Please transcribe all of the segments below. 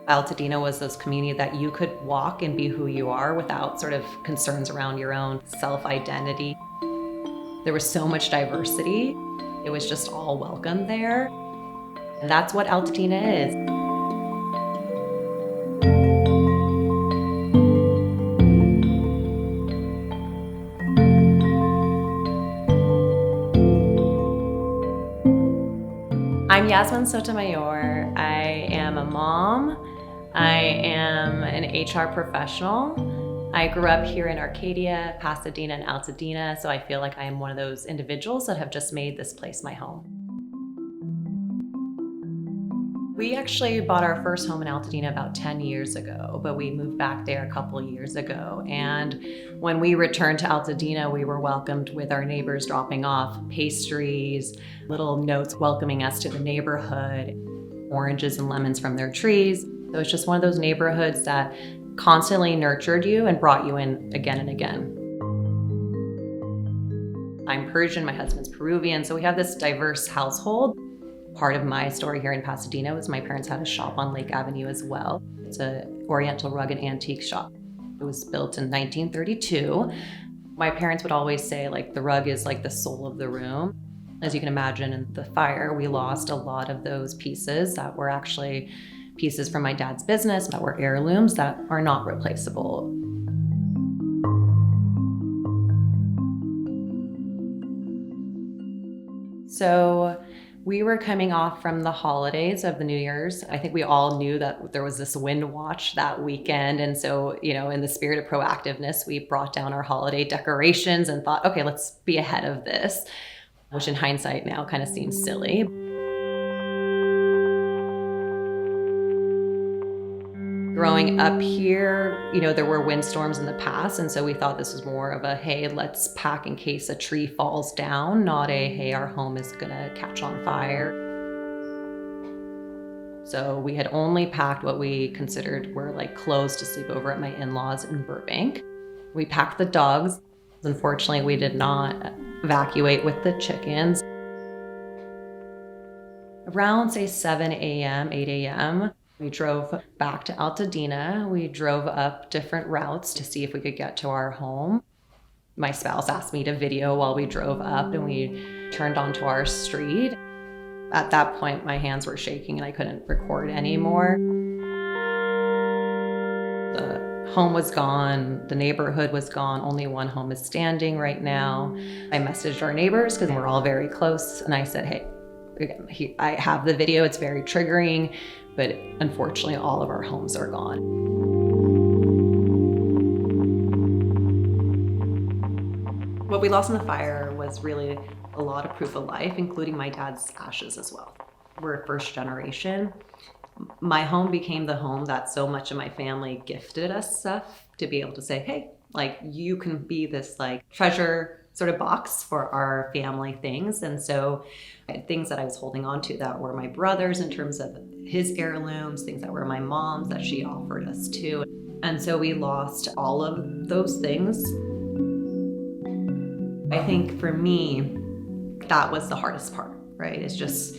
Altadena was this community that you could walk and be who you are without sort of concerns around your own self-identity. There was so much diversity. It was just all welcome there. And that's what Altadena is. I'm Yasmin Sotomayor. I am a mom. I am an HR professional. I grew up here in Arcadia, Pasadena, and Altadena, so I feel like I am one of those individuals that have just made this place my home. We actually bought our first home in Altadena about 10 years ago, but we moved back there a couple years ago. And when we returned to Altadena, we were welcomed with our neighbors dropping off pastries, little notes welcoming us to the neighborhood, oranges and lemons from their trees. So it's just one of those neighborhoods that constantly nurtured you and brought you in again and again. I'm Persian, my husband's Peruvian, so we have this diverse household. Part of my story here in Pasadena was my parents had a shop on Lake Avenue as well. It's an Oriental rug and antique shop. It was built in 1932. My parents would always say, like, the rug is like the soul of the room. As you can imagine, in the fire, we lost a lot of those pieces that were actually pieces from my dad's business that were heirlooms that are not replaceable. So we were coming off from the holidays of the New Year's. I think we all knew that there was this wind watch that weekend. And so, in the spirit of proactiveness, we brought down our holiday decorations and thought, okay, let's be ahead of this, which in hindsight now kind of seems silly. Growing up here, there were windstorms in the past, and so we thought this was more of a, hey, let's pack in case a tree falls down, not a, hey, our home is gonna catch on fire. So we had only packed what we considered were like clothes to sleep over at my in-laws in Burbank. We packed the dogs. Unfortunately, we did not evacuate with the chickens. Around, say, 7 a.m., 8 a.m., we drove back to Altadena. We drove up different routes to see if we could get to our home. My spouse asked me to video while we drove up, and we turned onto our street. At that point, my hands were shaking and I couldn't record anymore. The home was gone, the neighborhood was gone, only one home is standing right now. I messaged our neighbors because we're all very close, and I said, hey, I have the video, it's very triggering, but unfortunately all of our homes are gone. What we lost in the fire was really a lot of proof of life, including my dad's ashes as well. We're first generation. My home became the home that so much of my family gifted us stuff to be able to say, hey, like, you can be this like treasure sort of box for our family things. And so things that I was holding on to that were my brother's in terms of his heirlooms, things that were my mom's that she offered us too. And so we lost all of those things. I think for me, that was the hardest part, right? It's just,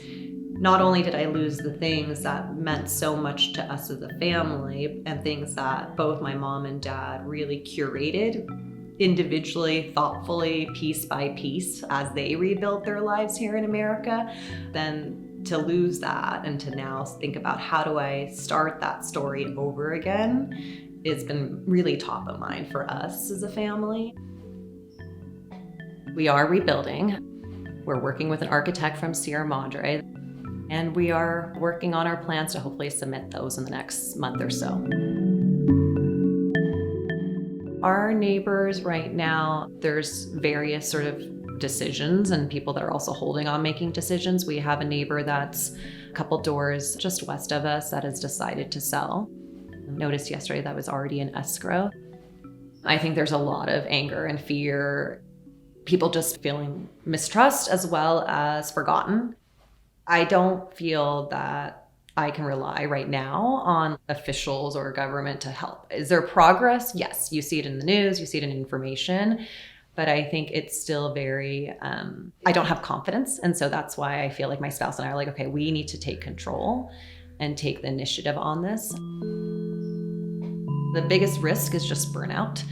not only did I lose the things that meant so much to us as a family and things that both my mom and dad really curated individually, thoughtfully, piece by piece as they rebuilt their lives here in America, then to lose that and to now think about how do I start that story over again, it's been really top of mind for us as a family. We are rebuilding. We're working with an architect from Sierra Madre, and we are working on our plans to hopefully submit those in the next month or so. Our neighbors right now, there's various sort of decisions and people that are also holding on making decisions. We have a neighbor that's a couple doors just west of us that has decided to sell. I noticed yesterday that was already in escrow. I think there's a lot of anger and fear, people just feeling mistrust as well as forgotten. I don't feel that I can rely right now on officials or government to help. Is there progress? Yes, you see it in the news, you see it in information, but I think it's still very, I don't have confidence. And so that's why I feel like my spouse and I are like, okay, we need to take control and take the initiative on this. The biggest risk is just burnout.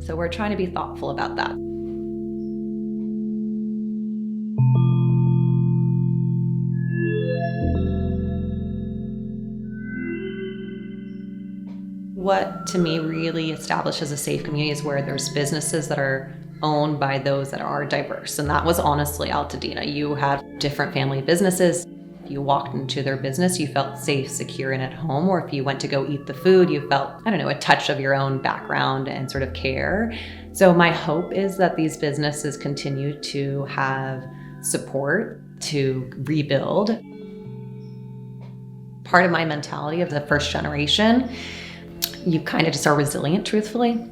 So we're trying to be thoughtful about that. What to me really establishes a safe community is where there's businesses that are owned by those that are diverse. And that was honestly Altadena. You had different family businesses. If you walked into their business, you felt safe, secure, and at home. Or if you went to go eat the food, you felt, a touch of your own background and sort of care. So my hope is that these businesses continue to have support to rebuild. Part of my mentality of the first generation, you kind of just are resilient, truthfully.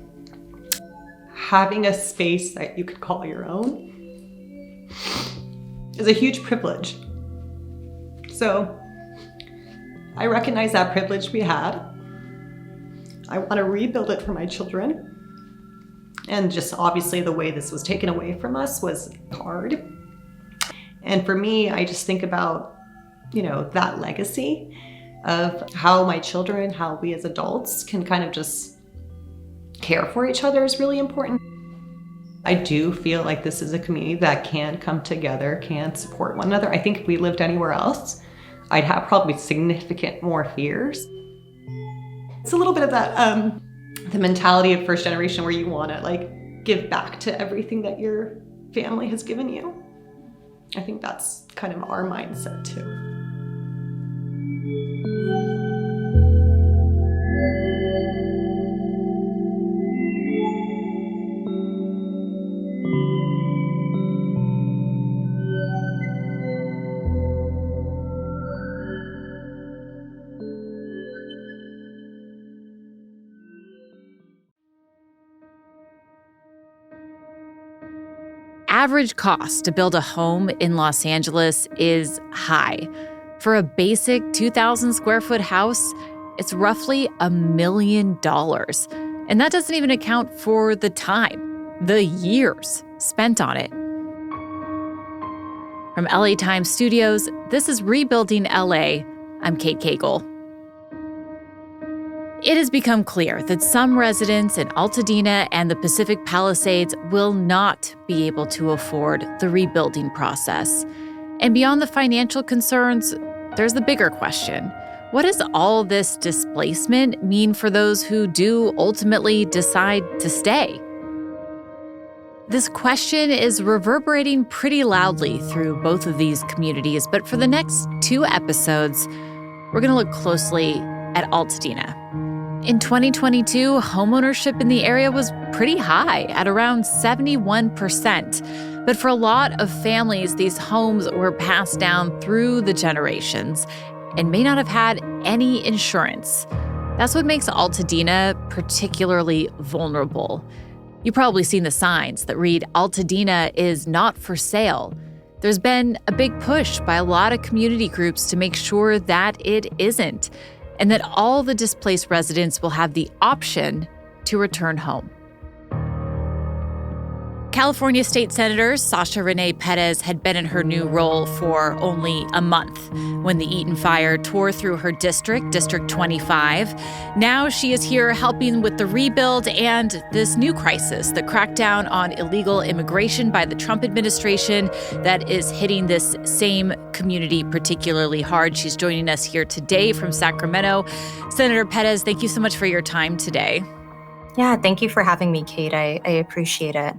Having a space that you could call your own is a huge privilege. So I recognize that privilege we had. I want to rebuild it for my children. And just obviously the way this was taken away from us was hard. And for me, I just think about, that legacy of how my children, how we as adults can kind of just care for each other is really important. I do feel like this is a community that can come together, can support one another. I think if we lived anywhere else, I'd have probably significant more fears. It's a little bit of that, the mentality of first generation where you want to give back to everything that your family has given you. I think that's kind of our mindset too. Average cost to build a home in Los Angeles is high. For a basic 2,000 square foot house, it's roughly $1 million. And that doesn't even account for the time, the years spent on it. From LA Times Studios, this is Rebuilding LA. I'm Kate Cagle. It has become clear that some residents in Altadena and the Pacific Palisades will not be able to afford the rebuilding process. And beyond the financial concerns, there's the bigger question. What does all this displacement mean for those who do ultimately decide to stay? This question is reverberating pretty loudly through both of these communities, but for the next 2 episodes, we're going to look closely at Altadena. In 2022, homeownership in the area was pretty high at around 71%. But for a lot of families, these homes were passed down through the generations and may not have had any insurance. That's what makes Altadena particularly vulnerable. You've probably seen the signs that read, "Altadena is not for sale." There's been a big push by a lot of community groups to make sure that it isn't, and that all the displaced residents will have the option to return home. California State Senator Sasha Renée Pérez had been in her new role for only a month when the Eaton fire tore through her district, District 25. Now she is here helping with the rebuild and this new crisis, the crackdown on illegal immigration by the Trump administration that is hitting this same community particularly hard. She's joining us here today from Sacramento. Senator Pérez, thank you so much for your time today. Yeah, thank you for having me, Kate. I appreciate it.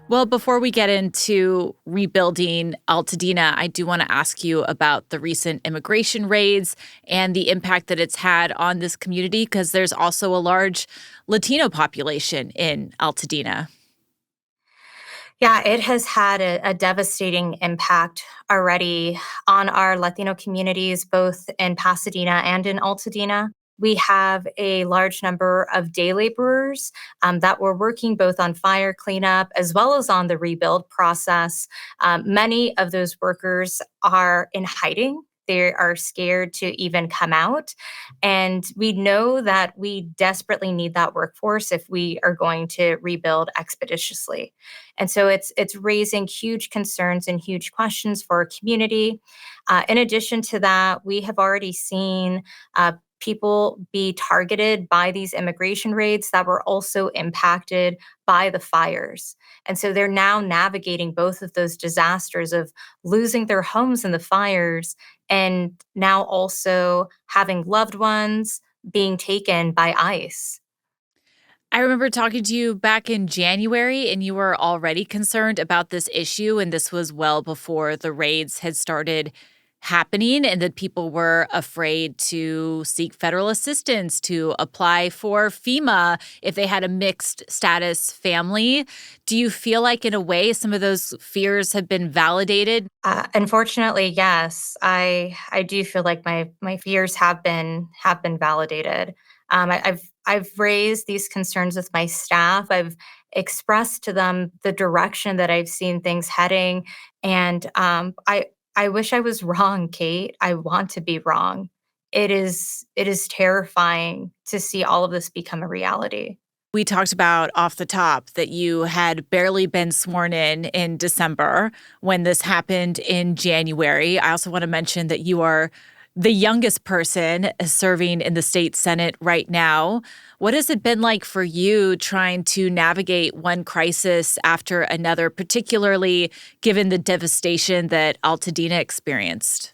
Well, before we get into rebuilding Altadena, I do want to ask you about the recent immigration raids and the impact that it's had on this community, because there's also a large Latino population in Altadena. Yeah, it has had a devastating impact already on our Latino communities, both in Pasadena and in Altadena. We have a large number of day laborers that were working both on fire cleanup as well as on the rebuild process. Many of those workers are in hiding. they are scared to even come out. And we know that we desperately need that workforce if we are going to rebuild expeditiously. And so it's raising huge concerns and huge questions for our community. In addition to that, we have already seen people be targeted by these immigration raids that were also impacted by the fires. And so they're now navigating both of those disasters of losing their homes in the fires and now also having loved ones being taken by ICE. I remember talking to you back in January, and you were already concerned about this issue. And this was well before the raids had started happening, and that people were afraid to seek federal assistance, to apply for FEMA if they had a mixed status family. Do you feel like, in a way, some of those fears have been validated? Unfortunately, yes, I do feel like my fears have been validated. I've raised these concerns with my staff. I've expressed to them the direction that I've seen things heading, and I wish I was wrong, Kate. I want to be wrong. It is terrifying to see all of this become a reality. We talked about off the top that you had barely been sworn in December when this happened in January. I also want to mention that you are the youngest person serving in the state Senate right now. What has it been like for you trying to navigate one crisis after another, particularly given the devastation that Altadena experienced?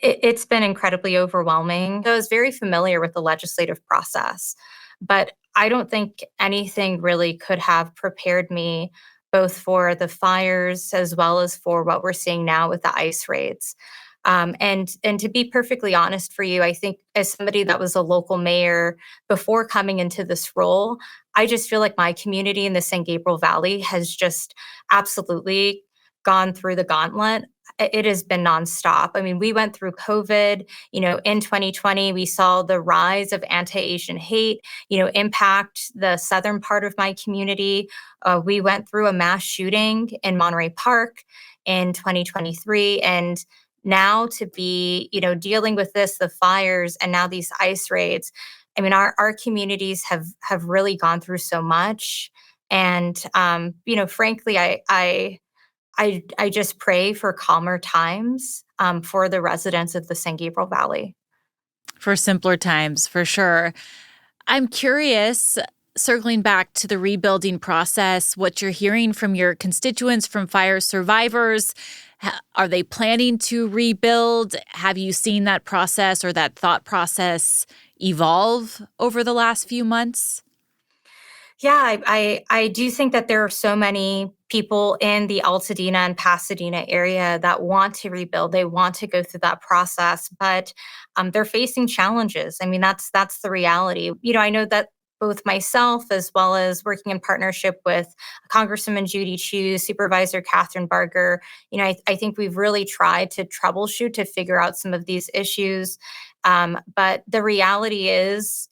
It's been incredibly overwhelming. I was very familiar with the legislative process, but I don't think anything really could have prepared me both for the fires as well as for what we're seeing now with the ICE raids. And to be perfectly honest for you, I think as somebody that was a local mayor before coming into this role, I just feel like my community in the San Gabriel Valley has just absolutely gone through the gauntlet. It has been nonstop. I mean, we went through COVID. In 2020, we saw the rise of anti-Asian hate, impact the southern part of my community. We went through a mass shooting in Monterey Park in 2023, and now to be, dealing with this, the fires, and now these ICE raids. I mean, our communities have really gone through so much, and frankly, I just pray for calmer times for the residents of the San Gabriel Valley. For simpler times, for sure. I'm curious, circling back to the rebuilding process, what you're hearing from your constituents, from fire survivors. Are they planning to rebuild? Have you seen that process or that thought process evolve over the last few months? Yeah, I do think that there are so many people in the Altadena and Pasadena area that want to rebuild. They want to go through that process, but they're facing challenges. I mean, that's the reality. I know that both myself, as well as working in partnership with Congresswoman Judy Chu, Supervisor Catherine Barger, I think we've really tried to troubleshoot to figure out some of these issues. But the reality is,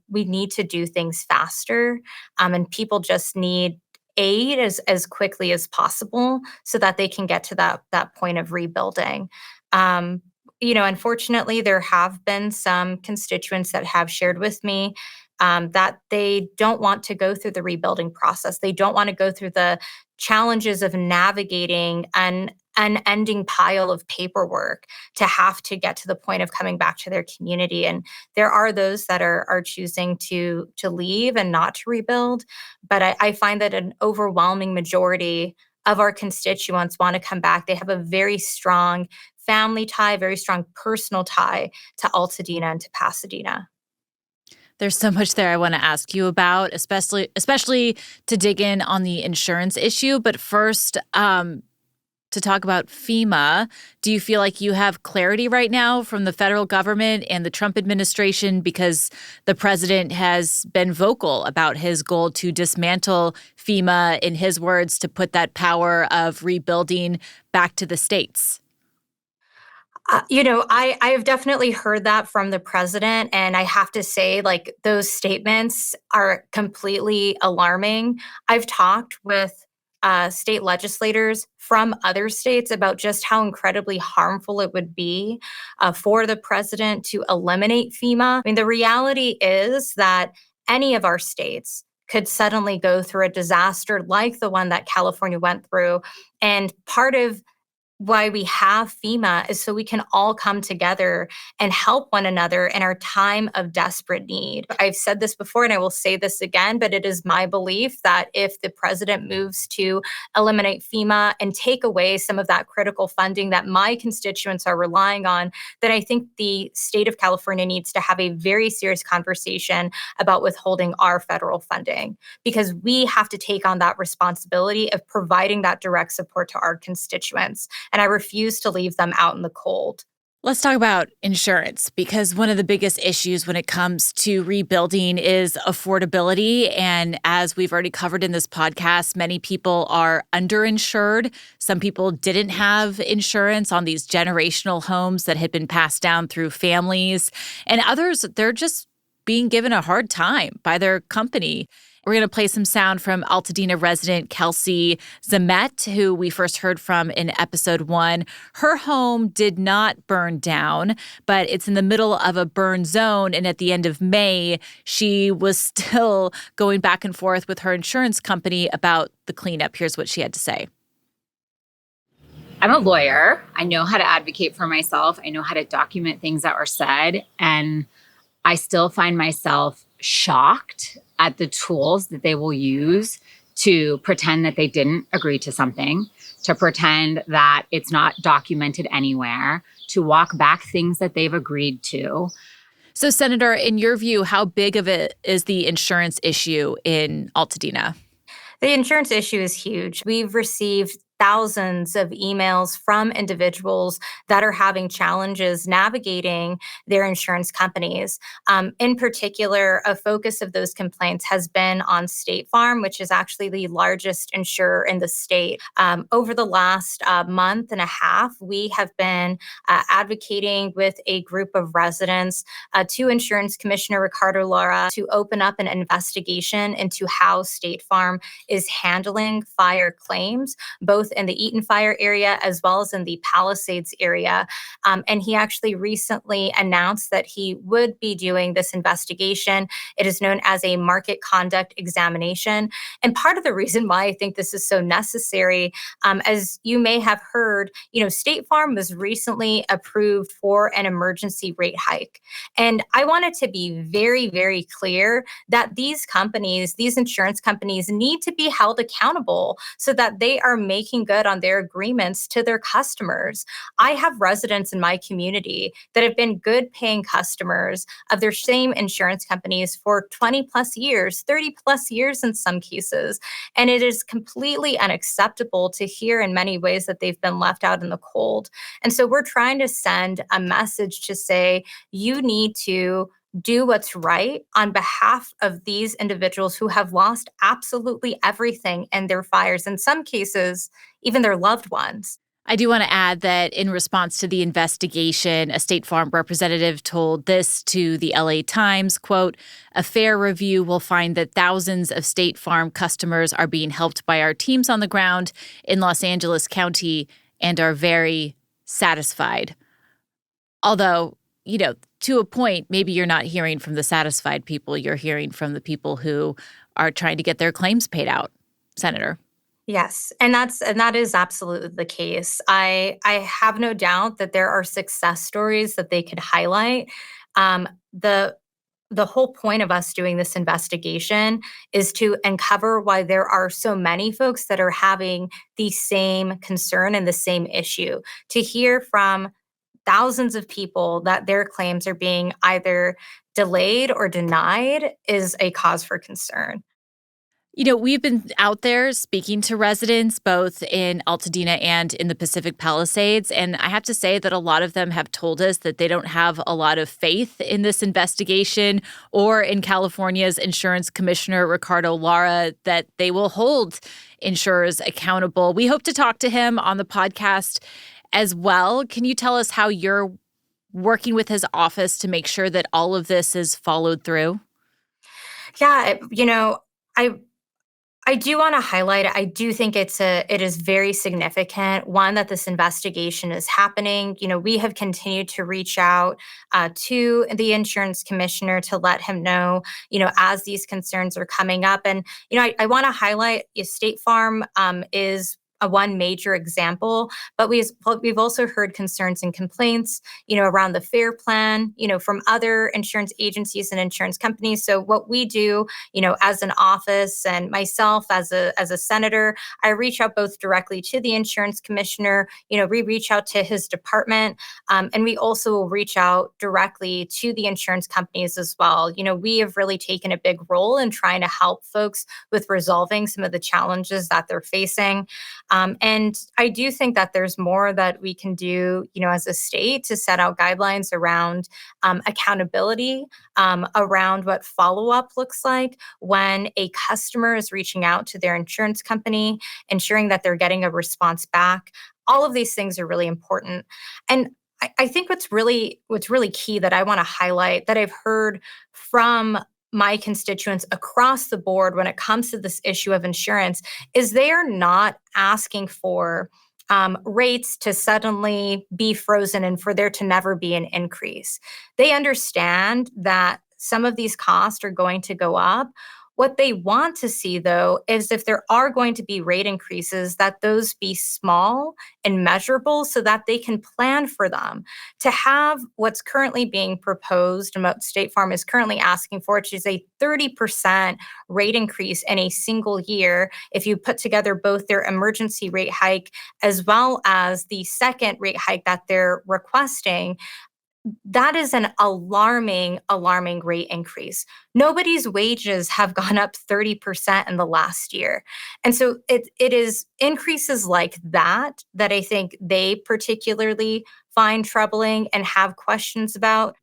we need to do things faster, and people just need aid as quickly as possible so that they can get to that point of rebuilding. Unfortunately, there have been some constituents that have shared with me that they don't want to go through the rebuilding process. They don't want to go through the challenges of navigating an unending pile of paperwork to have to get to the point of coming back to their community. And there are those that are choosing to leave and not to rebuild. But I find that an overwhelming majority of our constituents want to come back. They have a very strong family tie, very strong personal tie to Altadena and to Pasadena. There's so much there I want to ask you about, especially to dig in on the insurance issue. But first, to talk about FEMA, do you feel like you have clarity right now from the federal government and the Trump administration, because the president has been vocal about his goal to dismantle FEMA, in his words, to put that power of rebuilding back to the states? I have definitely heard that from the president, and I have to say, like, those statements are completely alarming. I've talked with state legislators from other states about just how incredibly harmful it would be for the president to eliminate FEMA. I mean, the reality is that any of our states could suddenly go through a disaster like the one that California went through. And part of why we have FEMA is so we can all come together and help one another in our time of desperate need. I've said this before and I will say this again, but it is my belief that if the president moves to eliminate FEMA and take away some of that critical funding that my constituents are relying on, then I think the state of California needs to have a very serious conversation about withholding our federal funding, because we have to take on that responsibility of providing that direct support to our constituents. And I refuse to leave them out in the cold. Let's talk about insurance, because one of the biggest issues when it comes to rebuilding is affordability. And as we've already covered in this podcast, many people are underinsured. Some people didn't have insurance on these generational homes that had been passed down through families. And others, they're just being given a hard time by their company. We're going to play some sound from Altadena resident Kelsey Zamet, who we first heard from in episode 1. Her home did not burn down, but it's in the middle of a burn zone. And at the end of May, she was still going back and forth with her insurance company about the cleanup. Here's what she had to say. I'm a lawyer. I know how to advocate for myself. I know how to document things that were said. And I still find myself shocked at the tools that they will use to pretend that they didn't agree to something, to pretend that it's not documented anywhere, to walk back things that they've agreed to. So, Senator, in your view, how big of it is the insurance issue in Altadena? The insurance issue is huge. We've received thousands of emails from individuals that are having challenges navigating their insurance companies. In particular, a focus of those complaints has been on State Farm, which is actually the largest insurer in the state. Over the last month and a half, we have been advocating with a group of residents to Insurance Commissioner Ricardo Lara to open up an investigation into how State Farm is handling fire claims, both in the Eaton Fire area as well as in the Palisades area. And he actually recently announced that he would be doing this investigation. It is known as a market conduct examination. And part of the reason why I think this is so necessary, as you may have heard, State Farm was recently approved for an emergency rate hike. And I wanted to be very, very clear that these companies, these insurance companies, need to be held accountable so that they are making good on their agreements to their customers. I have residents in my community that have been good paying customers of their same insurance companies for 20 plus years, 30 plus years in some cases. And it is completely unacceptable to hear in many ways that they've been left out in the cold. And so we're trying to send a message to say, you need to do what's right on behalf of these individuals who have lost absolutely everything in their fires, in some cases, even their loved ones. I do want to add that in response to the investigation, a State Farm representative told this to the LA Times, quote, "A fair review will find that thousands of State Farm customers are being helped by our teams on the ground in Los Angeles County and are very satisfied." Although, to a point, maybe you're not hearing from the satisfied people. You're hearing from the people who are trying to get their claims paid out, Senator. Yes, and that is absolutely the case. I have no doubt that there are success stories that they could highlight. The whole point of us doing this investigation is to uncover why there are so many folks that are having the same concern and the same issue. To hear from thousands of people that their claims are being either delayed or denied is a cause for concern. We've been out there speaking to residents both in Altadena and in the Pacific Palisades, and I have to say that a lot of them have told us that they don't have a lot of faith in this investigation or in California's insurance commissioner, Ricardo Lara, that they will hold insurers accountable. We hope to talk to him on the podcast as well. Can you tell us how you're working with his office to make sure that all of this is followed through? Yeah, I do want to highlight, I do think it is very significant, one, that this investigation is happening. We have continued to reach out to the insurance commissioner to let him know, as these concerns are coming up. And, I want to highlight State Farm is one major example, but we've also heard concerns and complaints, around the FAIR plan, from other insurance agencies and insurance companies. So what we do, as an office and myself as a senator, I reach out both directly to the insurance commissioner, we reach out to his department, and we also will reach out directly to the insurance companies as well. We have really taken a big role in trying to help folks with resolving some of the challenges that they're facing. And I do think that there's more that we can do, as a state to set out guidelines around accountability, around what follow-up looks like when a customer is reaching out to their insurance company, ensuring that they're getting a response back. All of these things are really important. And I think what's really key that I want to highlight that I've heard from my constituents across the board when it comes to this issue of insurance is they are not asking for rates to suddenly be frozen and for there to never be an increase. They understand that some of these costs are going to go up. What they want to see, though, is if there are going to be rate increases, that those be small and measurable so that they can plan for them. To have what's currently being proposed and what State Farm is currently asking for, which is a 30% rate increase in a single year, if you put together both their emergency rate hike as well as the second rate hike that they're requesting, that is an alarming rate increase. Nobody's wages have gone up 30% in the last year. And so it is increases like that I think they particularly find troubling and have questions about.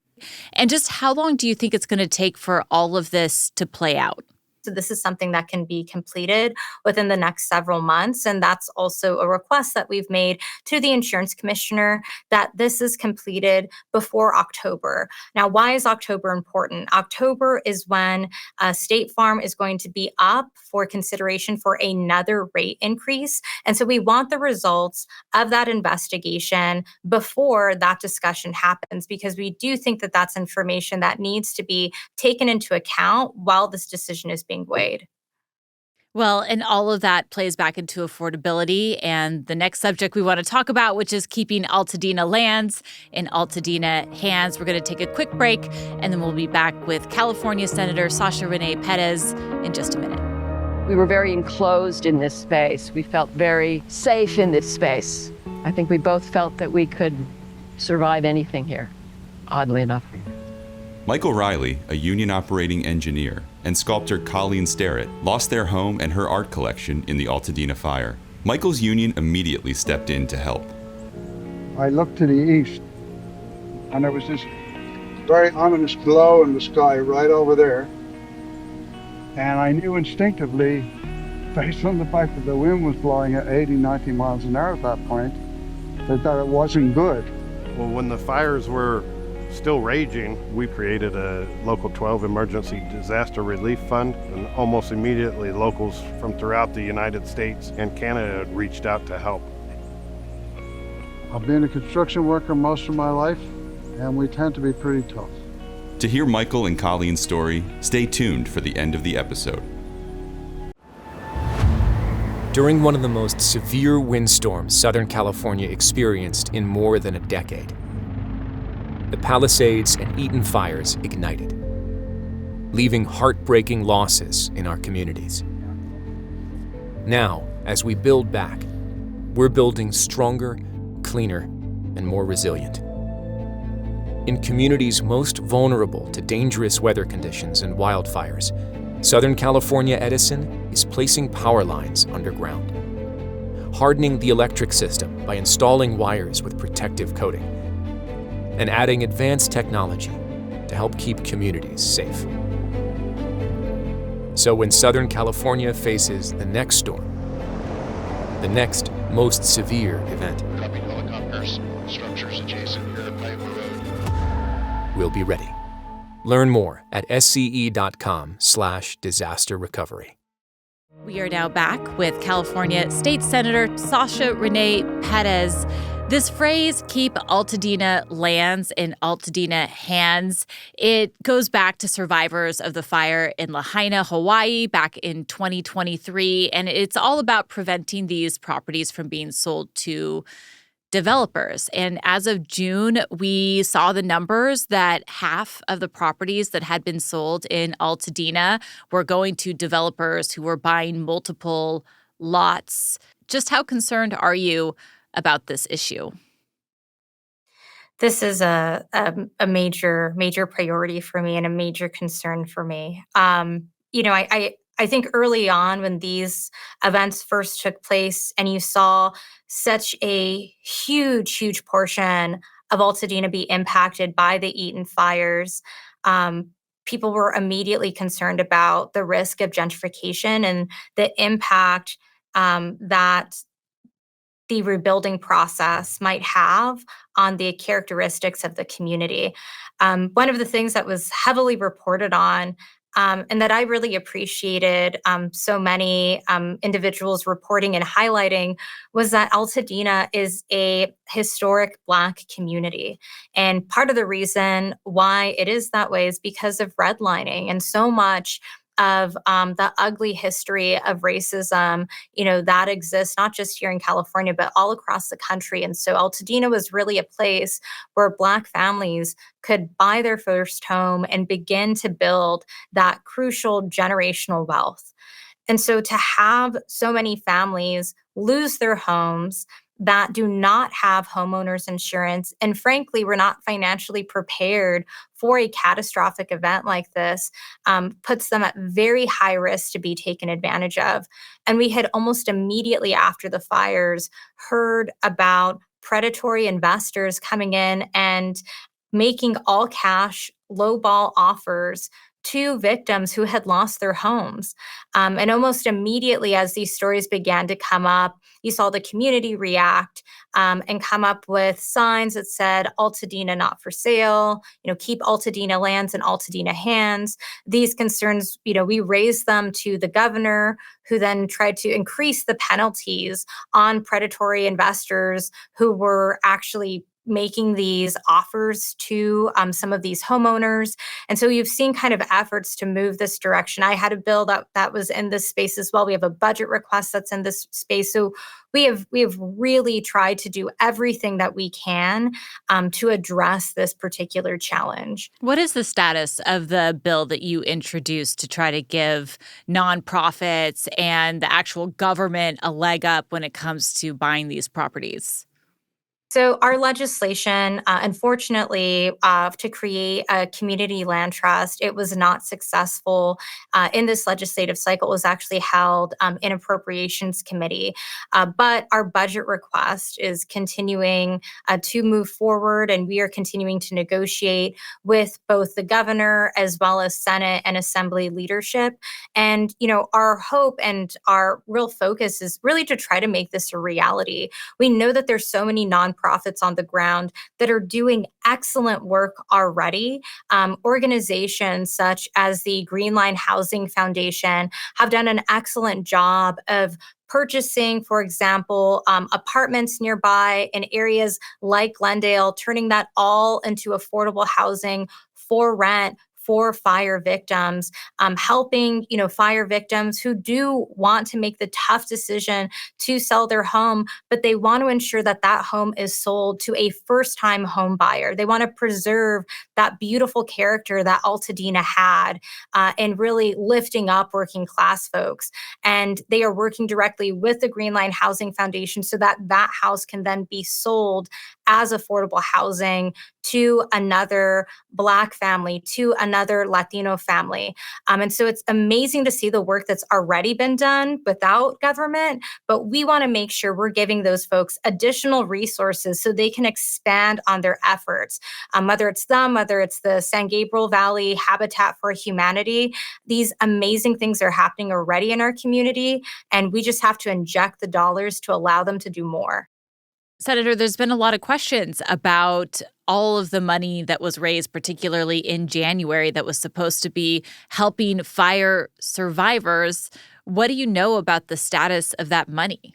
And just how long do you think it's going to take for all of this to play out? So this is something that can be completed within the next several months. And that's also a request that we've made to the insurance commissioner that this is completed before October. Now, why is October important? October is when State Farm is going to be up for consideration for another rate increase. And so we want the results of that investigation before that discussion happens, because we do think that that's information that needs to be taken into account while this decision is being weighed. Well, and all of that plays back into affordability and the next subject we want to talk about, which is keeping Altadena lands in Altadena hands. We're going to take a quick break, and then we'll be back with California Senator Sasha Renée Pérez in just a minute. We were very enclosed in this space. We felt very safe in this space. I think we both felt that we could survive anything here, oddly enough. Michael Riley, a union operating engineer, and sculptor Colleen Sterrett lost their home and her art collection in the Altadena fire. Michael's union immediately stepped in to help. I looked to the east, and there was this very ominous glow in the sky right over there. And I knew instinctively, based on the fact that the wind was blowing at 80, 90 miles an hour at that point, that it wasn't good. Well, when the fires were still raging, we created a Local 12 Emergency Disaster Relief Fund, and almost immediately locals from throughout the United States and Canada reached out to help. I've been a construction worker most of my life, and we tend to be pretty tough. To hear Michael and Colleen's story, stay tuned for the end of the episode. During one of the most severe windstorms Southern California experienced in more than a decade, the Palisades and Eaton fires ignited, leaving heartbreaking losses in our communities. Now, as we build back, we're building stronger, cleaner, and more resilient. In communities most vulnerable to dangerous weather conditions and wildfires, Southern California Edison is placing power lines underground, hardening the electric system by installing wires with protective coating, and adding advanced technology to help keep communities safe. So when Southern California faces the next storm, the next most severe event, we'll be ready. Learn more at sce.com/disaster recovery. We are now back with California State Senator Sasha Renée Pérez. This phrase, keep Altadena lands in Altadena hands, it goes back to survivors of the fire in Lahaina, Hawaii, back in 2023. And it's all about preventing these properties from being sold to developers. And as of June, we saw the numbers that half of the properties that had been sold in Altadena were going to developers who were buying multiple lots. Just how concerned are you about this issue? This is a major priority for me and a major concern for me. I think early on when these events first took place and you saw such a huge portion of Altadena be impacted by the Eaton fires, people were immediately concerned about the risk of gentrification and the impact that the rebuilding process might have on the characteristics of the community. One of the things that was heavily reported on and that I really appreciated so many individuals reporting and highlighting was that Altadena is a historic Black community. And part of the reason why it is that way is because of redlining and so much of the ugly history of racism, that exists not just here in California, but all across the country. And so Altadena was really a place where Black families could buy their first home and begin to build that crucial generational wealth. And so to have so many families lose their homes that do not have homeowners insurance, and frankly, we're not financially prepared for a catastrophic event like this, puts them at very high risk to be taken advantage of. And we had almost immediately after the fires heard about predatory investors coming in and making all cash, lowball offers to victims who had lost their homes. And almost immediately as these stories began to come up, you saw the community react and come up with signs that said, Altadena not for sale, keep Altadena lands in Altadena hands. These concerns, we raised them to the governor, who then tried to increase the penalties on predatory investors who were actually making these offers to some of these homeowners. And so you've seen kind of efforts to move this direction. I had a bill that was in this space as well. We have a budget request that's in this space. So we have really tried to do everything that we can to address this particular challenge. What is the status of the bill that you introduced to try to give nonprofits and the actual government a leg up when it comes to buying these properties? So our legislation, unfortunately, to create a community land trust, it was not successful in this legislative cycle. It was actually held in Appropriations Committee. But our budget request is continuing to move forward, and we are continuing to negotiate with both the governor as well as Senate and Assembly leadership. And, our hope and our real focus is really to try to make this a reality. We know that there's so many nonprofits on the ground that are doing excellent work already. Organizations such as the Green Line Housing Foundation have done an excellent job of purchasing, for example, apartments nearby in areas like Glendale, turning that all into affordable housing for rent for fire victims, helping fire victims who do want to make the tough decision to sell their home, but they want to ensure that that home is sold to a first-time home buyer. They want to preserve that beautiful character that Altadena had and really lifting up working class folks. And they are working directly with the Green Line Housing Foundation so that that house can then be sold as affordable housing to another Black family, to another Latino family. And so it's amazing to see the work that's already been done without government, but we want to make sure we're giving those folks additional resources so they can expand on their efforts. Whether it's them, whether it's the San Gabriel Valley Habitat for Humanity, these amazing things are happening already in our community, and we just have to inject the dollars to allow them to do more. Senator, there's been a lot of questions about all of the money that was raised, particularly in January, that was supposed to be helping fire survivors. What do you know about the status of that money?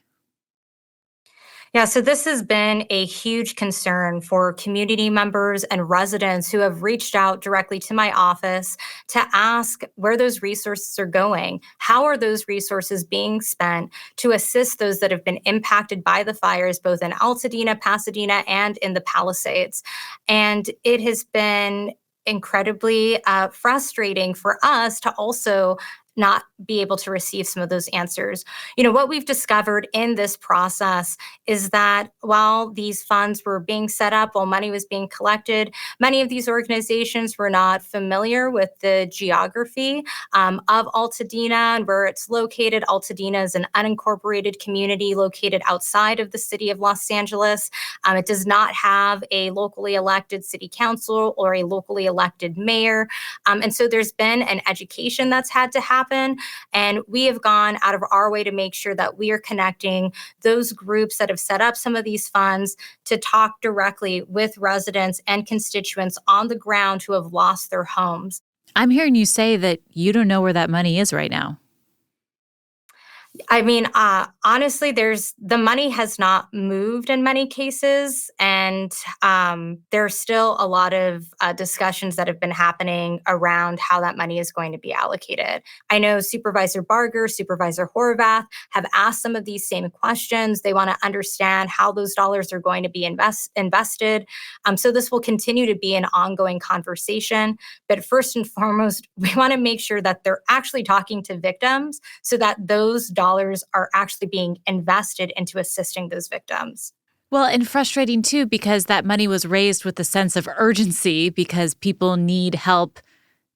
Yeah, so this has been a huge concern for community members and residents who have reached out directly to my office to ask where those resources are going. How are those resources being spent to assist those that have been impacted by the fires, both in Altadena, Pasadena, and in the Palisades? And it has been incredibly frustrating for us to also not be able to receive some of those answers. What we've discovered in this process is that while these funds were being set up, while money was being collected, many of these organizations were not familiar with the geography of Altadena and where it's located. Altadena is an unincorporated community located outside of the city of Los Angeles. It does not have a locally elected city council or a locally elected mayor. And so there's been an education that's had to happen. And we have gone out of our way to make sure that we are connecting those groups that have set up some of these funds to talk directly with residents and constituents on the ground who have lost their homes. I'm hearing you say that you don't know where that money is right now. I mean, honestly, the money has not moved in many cases, and there's still a lot of discussions that have been happening around how that money is going to be allocated. I know Supervisor Barger, Supervisor Horvath have asked some of these same questions. They want to understand how those dollars are going to be invested. So this will continue to be an ongoing conversation. But first and foremost, we want to make sure that they're actually talking to victims so that those dollars are actually being invested into assisting those victims. Well, and frustrating too, because that money was raised with a sense of urgency because people need help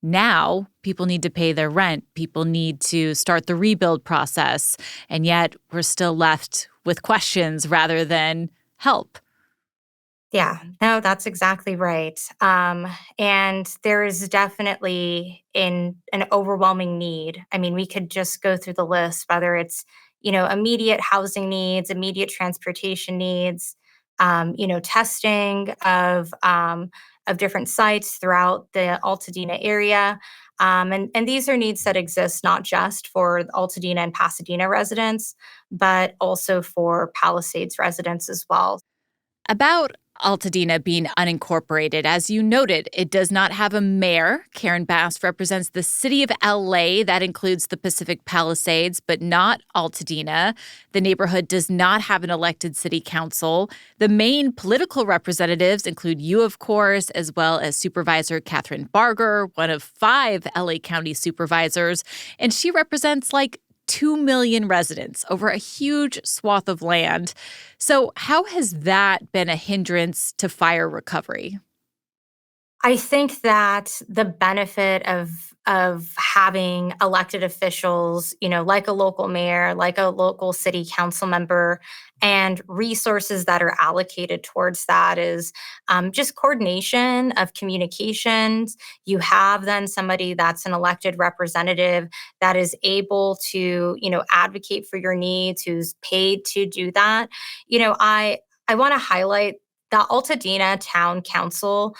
now. People need to pay their rent. People need to start the rebuild process. And yet we're still left with questions rather than help. Yeah, no, that's exactly right. And there is definitely an overwhelming need. I mean, we could just go through the list, whether it's, immediate housing needs, immediate transportation needs, testing of different sites throughout the Altadena area. And these are needs that exist not just for Altadena and Pasadena residents, but also for Palisades residents as well. About Altadena being unincorporated, as you noted, it does not have a mayor. Karen Bass represents the city of LA. That includes the Pacific Palisades, but not Altadena. The neighborhood does not have an elected city council. The main political representatives include you, of course, as well as Supervisor Catherine Barger, one of 5 LA County supervisors, and she represents 2 million residents over a huge swath of land. So how has that been a hindrance to fire recovery? I think that the benefit of having elected officials, like a local mayor, like a local city council member, and resources that are allocated towards that is just coordination of communications. You have then somebody that's an elected representative that is able to, advocate for your needs, who's paid to do that. I want to highlight the Altadena Town Council.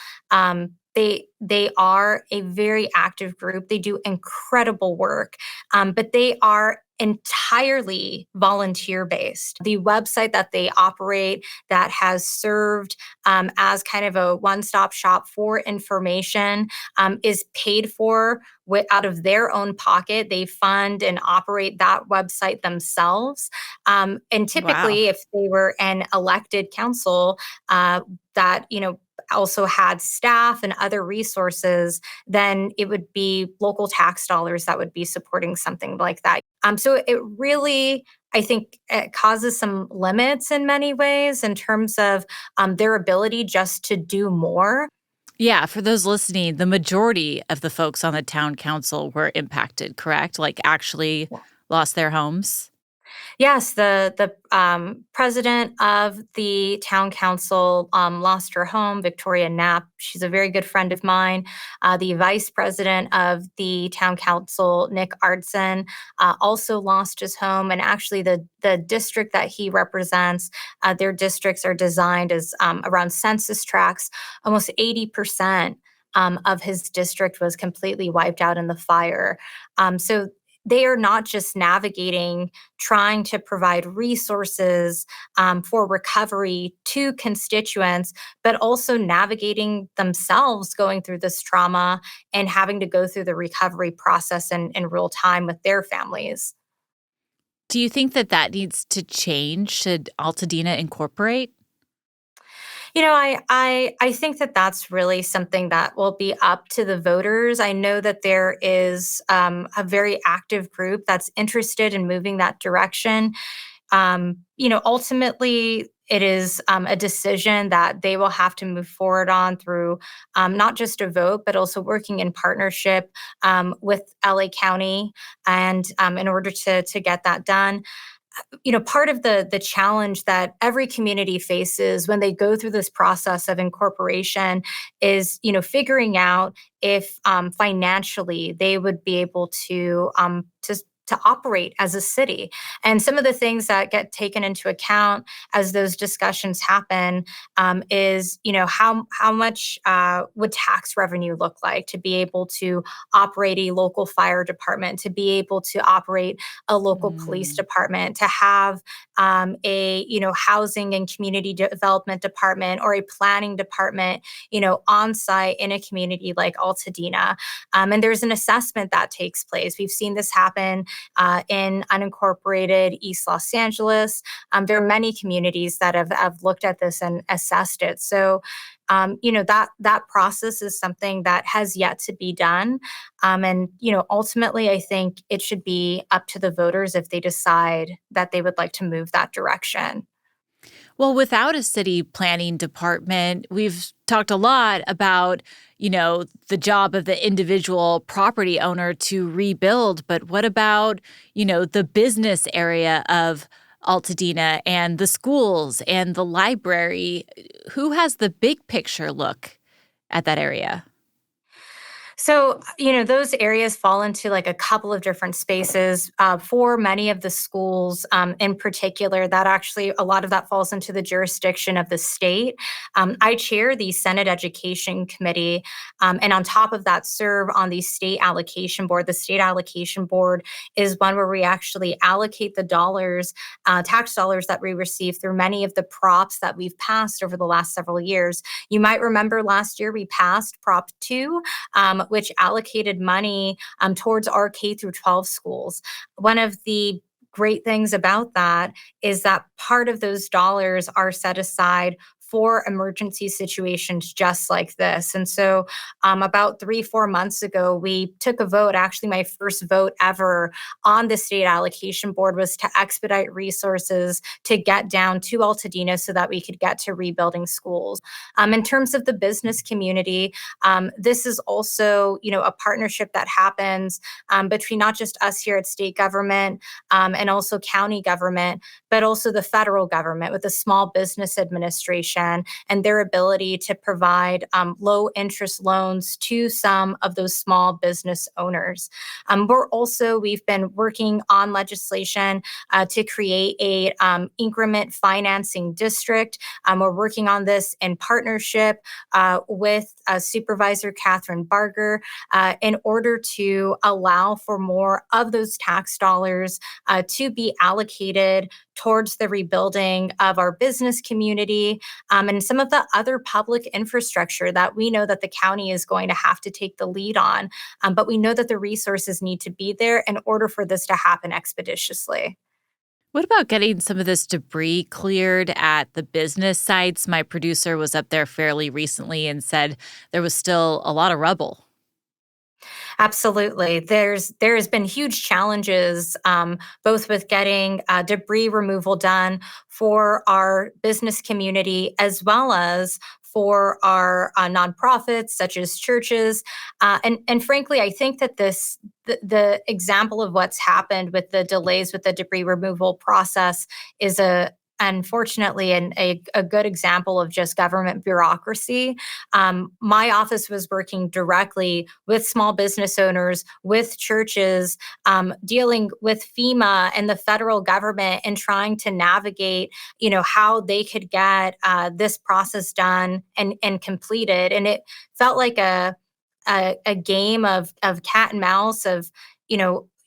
They are a very active group. They do incredible work, but they are entirely volunteer-based. The website that they operate that has served as kind of a one-stop shop for information is paid for out of their own pocket. They fund and operate that website themselves. And typically, Wow. if they were an elected council that, also had staff and other resources, then it would be local tax dollars that would be supporting something like that. So it really, I think, it causes some limits in many ways in terms of their ability just to do more. Yeah, for those listening, the majority of the folks on the town council were impacted, correct? Actually lost their homes? Yes, the president of the town council lost her home, Victoria Knapp. She's a very good friend of mine. The vice president of the town council, Nick Artson, also lost his home. And actually, the district that he represents, their districts are designed as around census tracts. Almost 80% of his district was completely wiped out in the fire. So they are not just navigating trying to provide resources for recovery to constituents, but also navigating themselves going through this trauma and having to go through the recovery process in real time with their families. Do you think that that needs to change? Should Altadena incorporate? I think that that's really something that will be up to the voters. I know that there is a very active group that's interested in moving that direction. Ultimately, it is a decision that they will have to move forward on through not just a vote, but also working in partnership with LA County, and in order to get that done. Part of the challenge that every community faces when they go through this process of incorporation is, figuring out if financially they would be able to operate as a city. And some of the things that get taken into account as those discussions happen is, how much would tax revenue look like to be able to operate a local fire department, to be able to operate a local police department, to have a housing and community development department or a planning department, on site in a community like Altadena. And there's an assessment that takes place. We've seen this happen in unincorporated East Los Angeles. There are many communities that have looked at this and assessed it. So, that process is something that has yet to be done. And, ultimately, I think it should be up to the voters if they decide that they would like to move that direction. Well, without a city planning department, we've talked a lot about, the job of the individual property owner to rebuild. But what about, the business area of Altadena and the schools and the library? Who has the big picture look at that area? So, those areas fall into like a couple of different spaces. For many of the schools in particular, that actually a lot of that falls into the jurisdiction of the state. I chair the Senate Education Committee, and on top of that, serve on the State Allocation Board. The State Allocation Board is one where we actually allocate the dollars, tax dollars that we receive through many of the props that we've passed over the last several years. You might remember last year we passed Prop 2, which allocated money towards our K through 12 schools. One of the great things about that is that part of those dollars are set aside for emergency situations just like this. And so about 3-4 months ago, we took a vote. Actually, my first vote ever on the State Allocation Board was to expedite resources to get down to Altadena so that we could get to rebuilding schools. In terms of the business community, this is also, a partnership that happens between not just us here at state government and also county government, but also the federal government with the Small Business Administration and their ability to provide low interest loans to some of those small business owners. We've been working on legislation to create a increment financing district. We're working on this in partnership with Supervisor Catherine Barger in order to allow for more of those tax dollars to be allocated towards the rebuilding of our business community and some of the other public infrastructure that we know that the county is going to have to take the lead on. But we know that the resources need to be there in order for this to happen expeditiously. What about getting some of this debris cleared at the business sites? My producer was up there fairly recently and said there was still a lot of rubble. Absolutely. There's been huge challenges, both with getting debris removal done for our business community as well as for our nonprofits, such as churches. And frankly, I think that the example of what's happened with the delays with the debris removal process is unfortunately a good example of just government bureaucracy. My office was working directly with small business owners, with churches, dealing with FEMA and the federal government and trying to navigate, how they could get this process done and completed. And it felt like a game of cat and mouse of,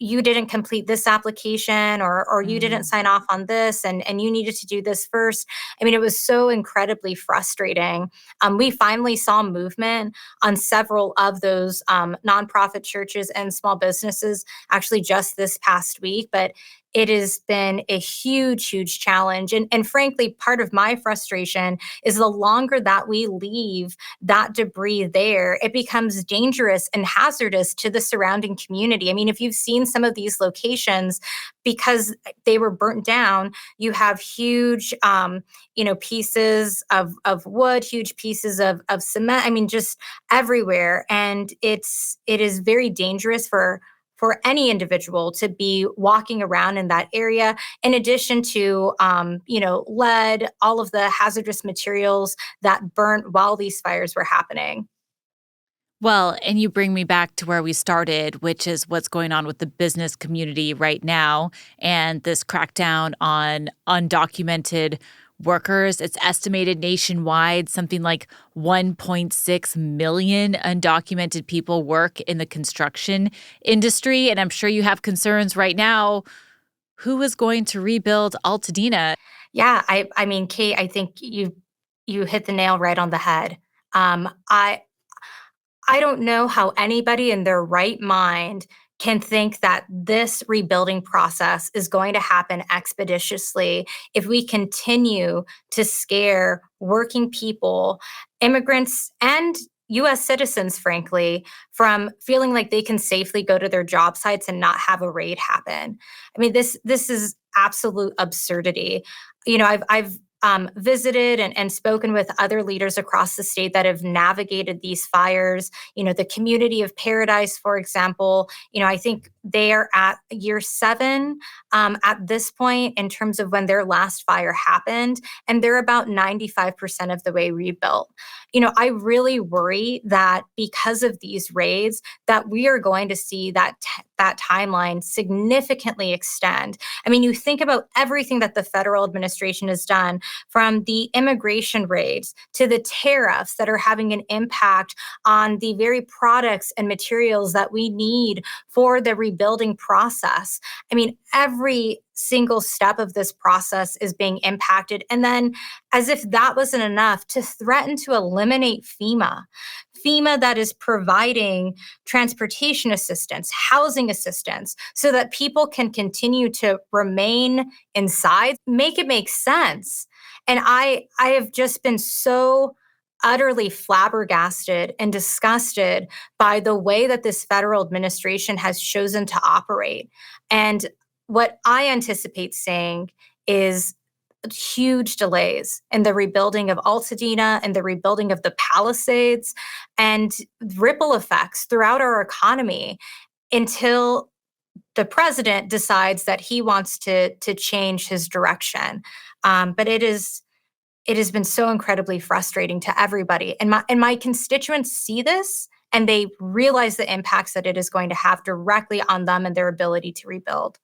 you didn't complete this application or you didn't sign off on this and you needed to do this first. I mean, it was so incredibly frustrating. We finally saw movement on several of those nonprofit churches and small businesses actually just this past week, but it has been a huge, huge challenge. And frankly, part of my frustration is the longer that we leave that debris there, it becomes dangerous and hazardous to the surrounding community. I mean, if you've seen some of these locations, because they were burnt down, you have huge, pieces of wood, huge pieces of cement. I mean, just everywhere. And it is very dangerous for any individual to be walking around in that area, in addition to, lead, all of the hazardous materials that burnt while these fires were happening. Well, and you bring me back to where we started, which is what's going on with the business community right now and this crackdown on undocumented workers. It's estimated nationwide something like 1.6 million undocumented people work in the construction industry. And I'm sure you have concerns right now. Who is going to rebuild Altadena? Yeah, I mean, Kate, I think you hit the nail right on the head. I don't know how anybody in their right mind can think that this rebuilding process is going to happen expeditiously if we continue to scare working people, immigrants, and US citizens, frankly, from feeling like they can safely go to their job sites and not have a raid happen. I mean, this is absolute absurdity. I've visited and spoken with other leaders across the state that have navigated these fires. The community of Paradise, for example, I think they are at year 7 at this point in terms of when their last fire happened, and they're about 95% of the way rebuilt. I really worry that because of these raids, that we are going to see that timeline significantly extend. I mean, you think about everything that the federal administration has done, from the immigration raids to the tariffs that are having an impact on the very products and materials that we need for the rebuilding process. I mean, every single step of this process is being impacted. And then, as if that wasn't enough, to threaten to eliminate FEMA that is providing transportation assistance, housing assistance, so that people can continue to remain inside, make it make sense. And I have just been so utterly flabbergasted and disgusted by the way that this federal administration has chosen to operate. And what I anticipate seeing is huge delays in the rebuilding of Altadena and the rebuilding of the Palisades, and ripple effects throughout our economy until the president decides that he wants to change his direction. But it has been so incredibly frustrating to everybody. And my constituents see this, and they realize the impacts that it is going to have directly on them and their ability to rebuild.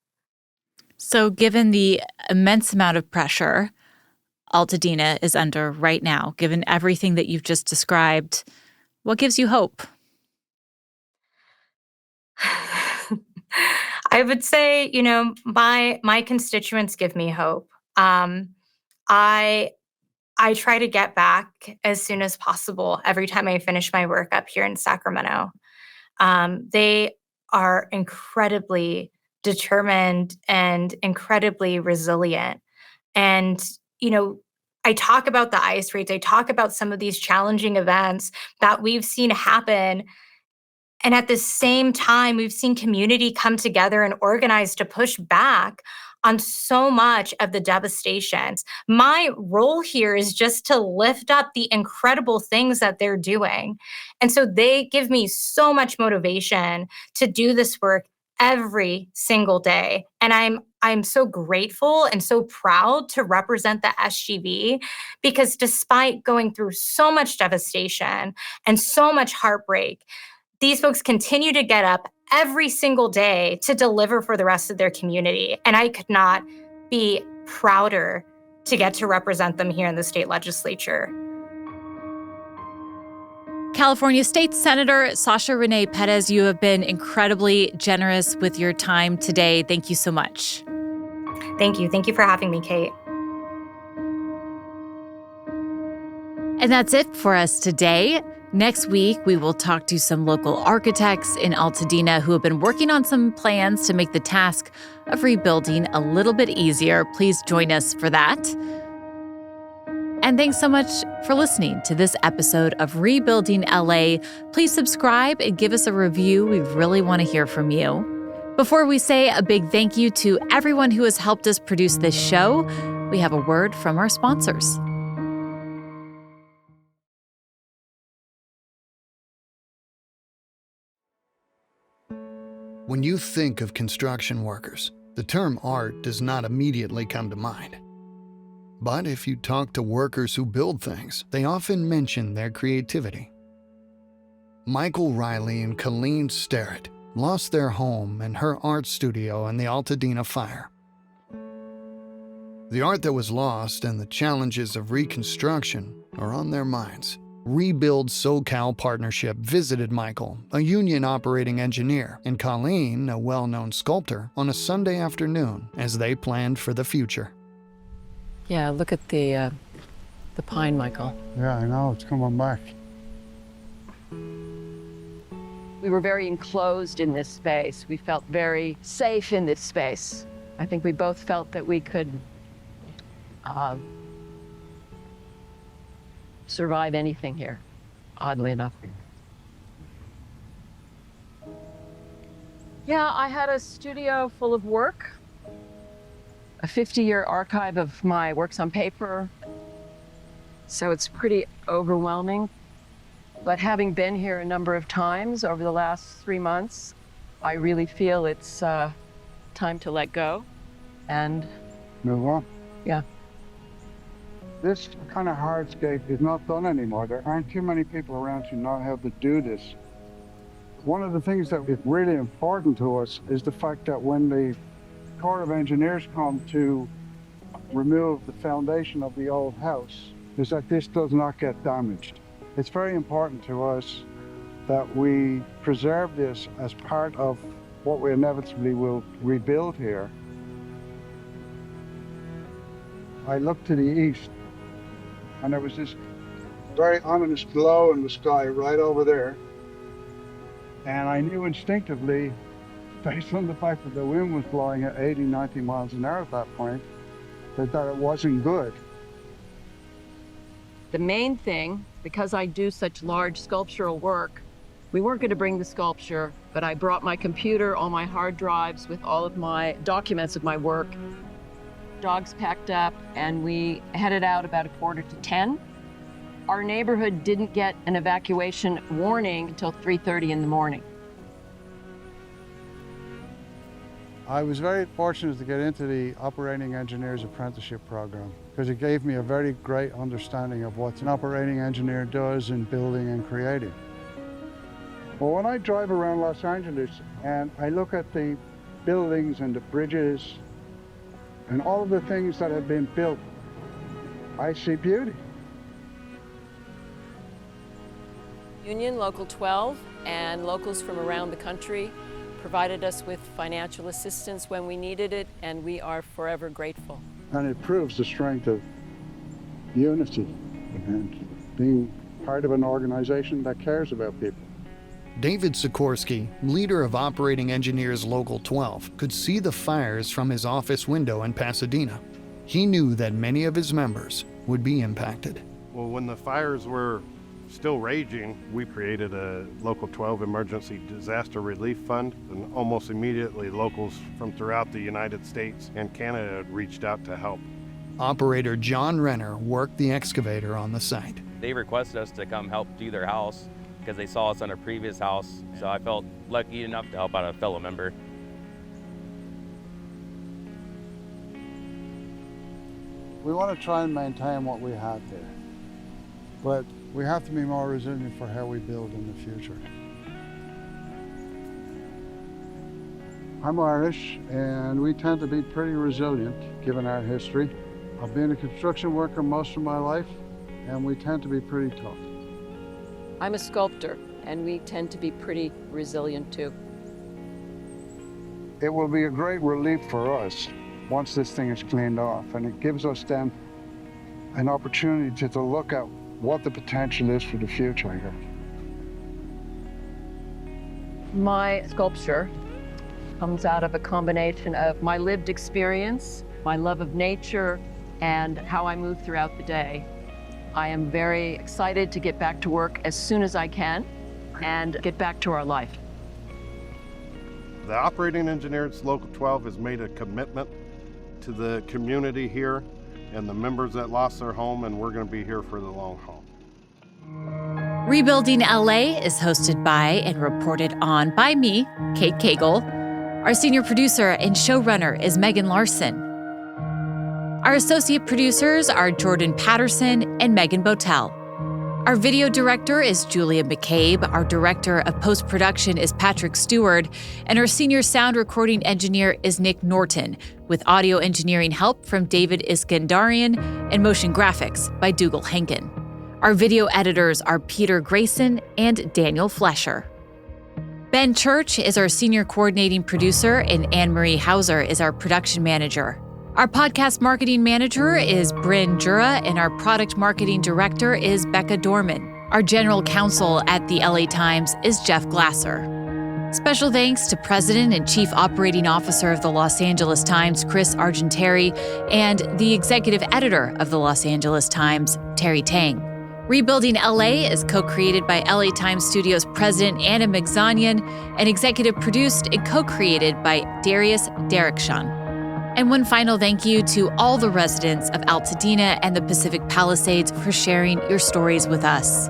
So given the immense amount of pressure Altadena is under right now, given everything that you've just described, what gives you hope? I would say, my constituents give me hope. I try to get back as soon as possible every time I finish my work up here in Sacramento. They are incredibly determined and incredibly resilient. And, I talk about the ice raids. I talk about some of these challenging events that we've seen happen. And at the same time, we've seen community come together and organize to push back on so much of the devastation. My role here is just to lift up the incredible things that they're doing. And so they give me so much motivation to do this work every single day. And I'm so grateful and so proud to represent the SGV, because despite going through so much devastation and so much heartbreak, these folks continue to get up every single day to deliver for the rest of their community. And I could not be prouder to get to represent them here in the state legislature. California State Senator Sasha Renée Pérez, you have been incredibly generous with your time today. Thank you so much. Thank you. Thank you for having me, Kate. And that's it for us today. Next week, we will talk to some local architects in Altadena who have been working on some plans to make the task of rebuilding a little bit easier. Please join us for that. And thanks so much for listening to this episode of Rebuilding LA. Please subscribe and give us a review. We really want to hear from you. Before we say a big thank you to everyone who has helped us produce this show, we have a word from our sponsors. When you think of construction workers, the term art does not immediately come to mind. But if you talk to workers who build things, they often mention their creativity. Michael Riley and Colleen Sterrett lost their home and her art studio in the Altadena fire. The art that was lost and the challenges of reconstruction are on their minds. Rebuild SoCal Partnership visited Michael, a union operating engineer, and Colleen, a well-known sculptor, on a Sunday afternoon as they planned for the future. Yeah, look at the pine, Michael. Yeah, I know, it's coming back. We were very enclosed in this space. We felt very safe in this space. I think we both felt that we could survive anything here, oddly enough. Yeah, I had a studio full of work, a 50-year archive of my works on paper, so it's pretty overwhelming. But having been here a number of times over the last 3 months, I really feel it's time to let go and Move on. Yeah. This kind of hardscape is not done anymore. There aren't too many people around who know how to do this. One of the things that is really important to us is the fact that when the Corps of Engineers come to remove the foundation of the old house, is that this does not get damaged. It's very important to us that we preserve this as part of what we inevitably will rebuild here. I looked to the east, and there was this very ominous glow in the sky right over there. And I knew instinctively, based on the fact that the wind was blowing at 80, 90 miles an hour at that point, that it wasn't good. The main thing, because I do such large sculptural work, we weren't going to bring the sculpture, but I brought my computer, all my hard drives with all of my documents of my work. Dogs packed up, and we headed out about 9:45. Our neighborhood didn't get an evacuation warning until 3:30 in the morning. I was very fortunate to get into the Operating Engineers Apprenticeship Program because it gave me a very great understanding of what an operating engineer does in building and creating. Well, when I drive around Los Angeles and I look at the buildings and the bridges and all of the things that have been built, I see beauty. Union Local 12 and locals from around the country provided us with financial assistance when we needed it, and we are forever grateful. And it proves the strength of unity and being part of an organization that cares about people. David Sikorsky, leader of Operating Engineers Local 12, could see the fires from his office window in Pasadena. He knew that many of his members would be impacted. Well, when the fires were still raging, we created a Local 12 Emergency Disaster Relief Fund, and almost immediately locals from throughout the United States and Canada reached out to help. Operator John Renner worked the excavator on the site. They requested us to come help do their house because they saw us on a previous house, so I felt lucky enough to help out a fellow member. We want to try and maintain what we have there, but we have to be more resilient for how we build in the future. I'm Irish, and we tend to be pretty resilient given our history. I've been a construction worker most of my life, and we tend to be pretty tough. I'm a sculptor, and we tend to be pretty resilient too. It will be a great relief for us once this thing is cleaned off, and it gives us then an opportunity to look at what the potential is for the future here. My sculpture comes out of a combination of my lived experience, my love of nature, and how I move throughout the day. I am very excited to get back to work as soon as I can and get back to our life. The operating engineers Local 12 has made a commitment to the community here and the members that lost their home, and we're going to be here for the long haul. Rebuilding LA is hosted by and reported on by me, Kate Cagle. Our senior producer and showrunner is Megan Larson. Our associate producers are Jordan Patterson and Megan Botel. Our video director is Julia McCabe, our director of post-production is Patrick Stewart, and our senior sound recording engineer is Nick Norton, with audio engineering help from David Iskandarian and motion graphics by Dougal Henkin. Our video editors are Peter Grayson and Daniel Flesher. Ben Church is our senior coordinating producer, and Anne-Marie Hauser is our production manager. Our podcast marketing manager is Bryn Jura, and our product marketing director is Becca Dorman. Our general counsel at the LA Times is Jeff Glasser. Special thanks to President and Chief Operating Officer of the Los Angeles Times, Chris Argenteri, and the executive editor of the Los Angeles Times, Terry Tang. Rebuilding LA is co-created by LA Times Studios president Anna Migzanian and executive produced and co-created by Darius Derrickson. And one final thank you to all the residents of Altadena and the Pacific Palisades for sharing your stories with us.